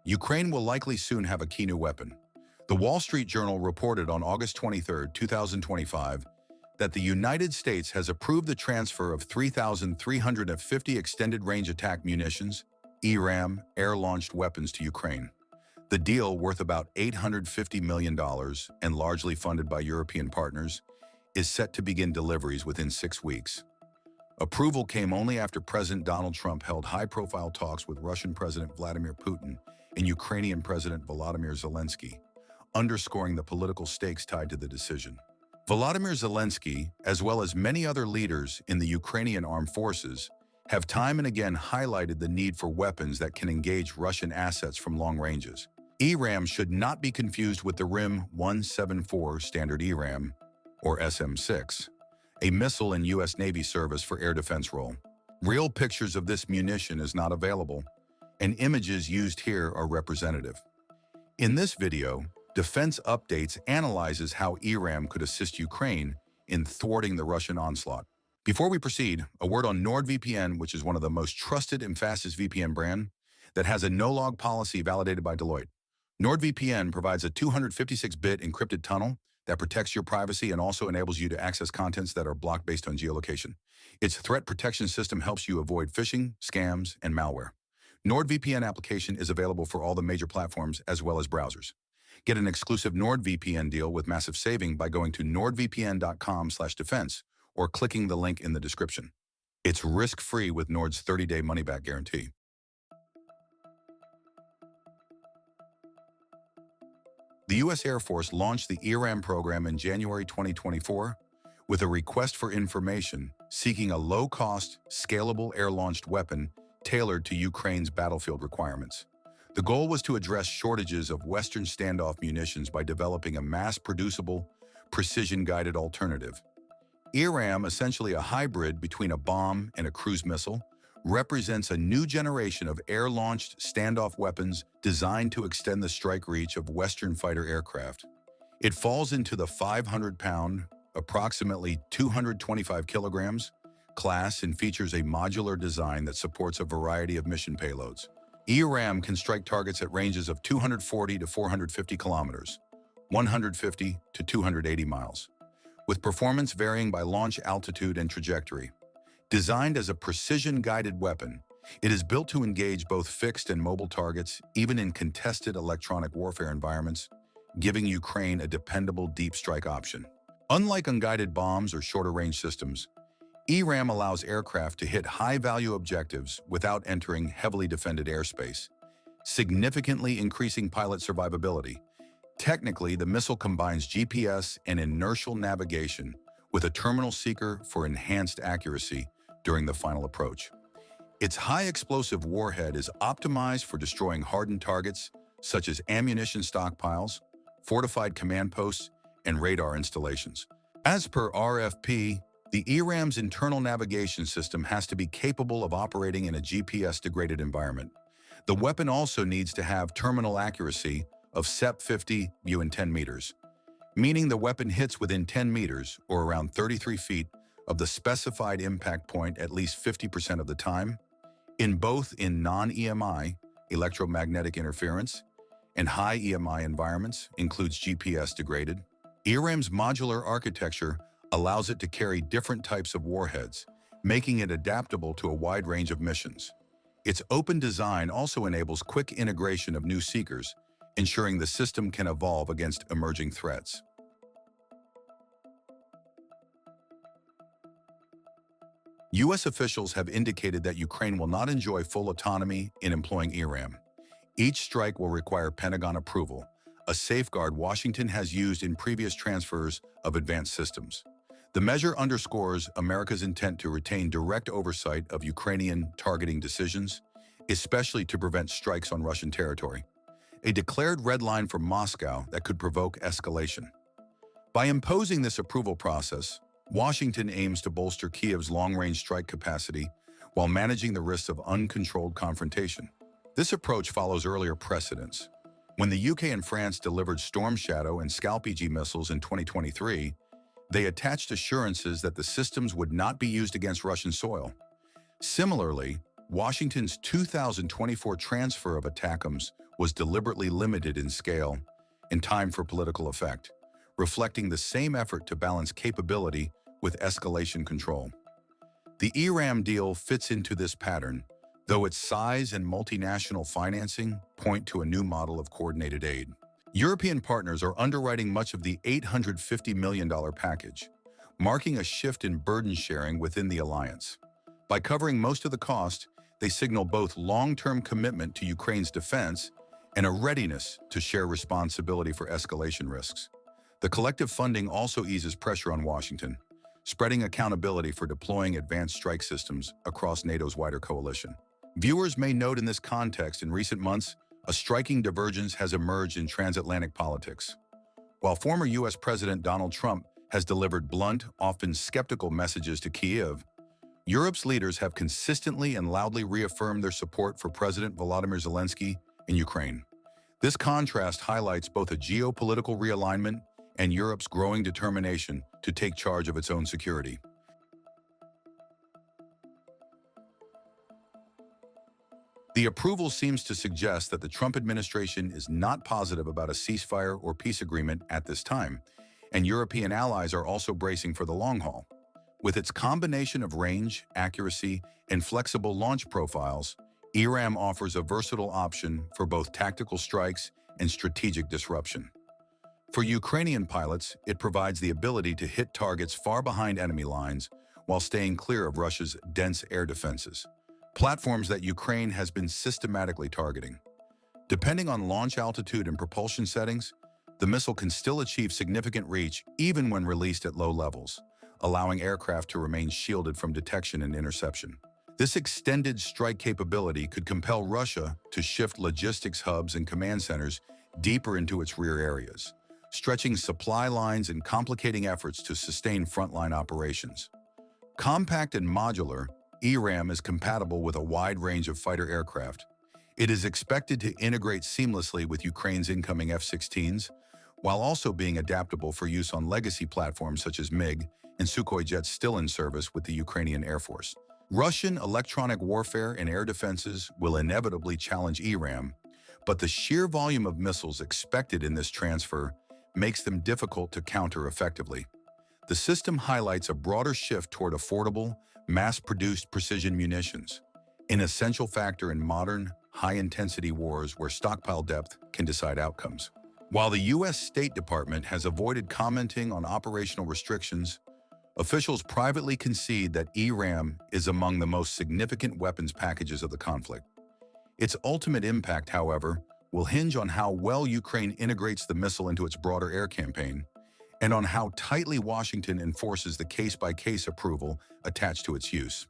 Ukraine will likely soon have a key new weapon. The Wall Street Journal reported on August 23, 2025, that the United States has approved the transfer of 3,350 extended range attack munitions, ERAM, air-launched weapons to Ukraine. The deal, worth about $850 million and largely funded by European partners, is set to begin deliveries within 6 weeks. Approval came only after President Donald Trump held high-profile talks with Russian President Vladimir Putin and Ukrainian President Volodymyr Zelensky, underscoring the political stakes tied to the decision. Volodymyr Zelensky, as well as many other leaders in the Ukrainian armed forces, have time and again highlighted the need for weapons that can engage Russian assets from long ranges. ERAM should not be confused with the RIM-174 Standard ERAM, or SM-6, a missile in U.S. Navy service for air defense role. Real pictures of this munition is not available, and images used here are representative. In this video, Defense Updates analyzes how ERAM could assist Ukraine in thwarting the Russian onslaught. Before we proceed, a word on NordVPN, which is one of the most trusted and fastest VPN brand that has a no-log policy validated by Deloitte. NordVPN provides a 256-bit encrypted tunnel that protects your privacy and also enables you to access contents that are blocked based on geolocation. Its threat protection system helps you avoid phishing, scams, and malware. NordVPN application is available for all the major platforms as well as browsers. Get an exclusive NordVPN deal with massive saving by going to nordvpn.com/defense or clicking the link in the description. It's risk-free with Nord's 30-day money-back guarantee. The U.S. Air Force launched the ERAM program in January 2024 with a request for information seeking a low-cost, scalable air-launched weapon tailored to Ukraine's battlefield requirements. The goal was to address shortages of Western standoff munitions by developing a mass-producible, precision-guided alternative. ERAM, essentially a hybrid between a bomb and a cruise missile, represents a new generation of air-launched standoff weapons designed to extend the strike reach of Western fighter aircraft. It falls into the 500-pound, approximately 225 kilograms, class and features a modular design that supports a variety of mission payloads. ERAM can strike targets at ranges of 240 to 450 kilometers, 150 to 280 miles, with performance varying by launch altitude and trajectory. Designed as a precision-guided weapon, it is built to engage both fixed and mobile targets, even in contested electronic warfare environments, giving Ukraine a dependable deep strike option. Unlike unguided bombs or shorter-range systems, ERAM allows aircraft to hit high-value objectives without entering heavily defended airspace, significantly increasing pilot survivability. Technically, the missile combines GPS and inertial navigation with a terminal seeker for enhanced accuracy during the final approach. Its high-explosive warhead is optimized for destroying hardened targets such as ammunition stockpiles, fortified command posts, and radar installations. As per RFP, the ERAM's internal navigation system has to be capable of operating in a GPS-degraded environment. The weapon also needs to have terminal accuracy of SEP-50 in 10 meters, meaning the weapon hits within 10 meters, or around 33 feet, of the specified impact point at least 50% of the time, in both non-EMI, electromagnetic interference, and high EMI environments, includes GPS-degraded. ERAM's modular architecture allows it to carry different types of warheads, making it adaptable to a wide range of missions. Its open design also enables quick integration of new seekers, ensuring the system can evolve against emerging threats. U.S. officials have indicated that Ukraine will not enjoy full autonomy in employing ERAM. Each strike will require Pentagon approval, a safeguard Washington has used in previous transfers of advanced systems. The measure underscores America's intent to retain direct oversight of Ukrainian targeting decisions, especially to prevent strikes on Russian territory, a declared red line for Moscow that could provoke escalation. By imposing this approval process, Washington aims to bolster Kiev's long-range strike capacity while managing the risks of uncontrolled confrontation. This approach follows earlier precedents. When the UK and France delivered Storm Shadow and Scalp-EG missiles in 2023, they attached assurances that the systems would not be used against Russian soil. Similarly, Washington's 2024 transfer of ATACMS was deliberately limited in scale and time for political effect, reflecting the same effort to balance capability with escalation control. The ERAM deal fits into this pattern, though its size and multinational financing point to a new model of coordinated aid. European partners are underwriting much of the $850 million package, marking a shift in burden sharing within the alliance. By covering most of the cost, they signal both long-term commitment to Ukraine's defense and a readiness to share responsibility for escalation risks. The collective funding also eases pressure on Washington, spreading accountability for deploying advanced strike systems across NATO's wider coalition. Viewers may note in this context, in recent months, a striking divergence has emerged in transatlantic politics. While former U.S. President Donald Trump has delivered blunt, often skeptical messages to Kyiv, Europe's leaders have consistently and loudly reaffirmed their support for President Volodymyr Zelensky in Ukraine. This contrast highlights both a geopolitical realignment and Europe's growing determination to take charge of its own security. The approval seems to suggest that the Trump administration is not positive about a ceasefire or peace agreement at this time, and European allies are also bracing for the long haul. With its combination of range, accuracy, and flexible launch profiles, ERAM offers a versatile option for both tactical strikes and strategic disruption. For Ukrainian pilots, it provides the ability to hit targets far behind enemy lines while staying clear of Russia's dense air defenses, platforms that Ukraine has been systematically targeting. Depending on launch altitude and propulsion settings, the missile can still achieve significant reach even when released at low levels, allowing aircraft to remain shielded from detection and interception. This extended strike capability could compel Russia to shift logistics hubs and command centers deeper into its rear areas, stretching supply lines and complicating efforts to sustain frontline operations. Compact and modular, ERAM is compatible with a wide range of fighter aircraft. It is expected to integrate seamlessly with Ukraine's incoming F-16s, while also being adaptable for use on legacy platforms such as MiG and Sukhoi jets still in service with the Ukrainian Air Force. Russian electronic warfare and air defenses will inevitably challenge ERAM, but the sheer volume of missiles expected in this transfer makes them difficult to counter effectively. The system highlights a broader shift toward affordable, mass-produced precision munitions, an essential factor in modern, high-intensity wars where stockpile depth can decide outcomes. While the U.S. State Department has avoided commenting on operational restrictions, officials privately concede that ERAM is among the most significant weapons packages of the conflict. Its ultimate impact, however, will hinge on how well Ukraine integrates the missile into its broader air campaign, and on how tightly Washington enforces the case-by-case approval attached to its use.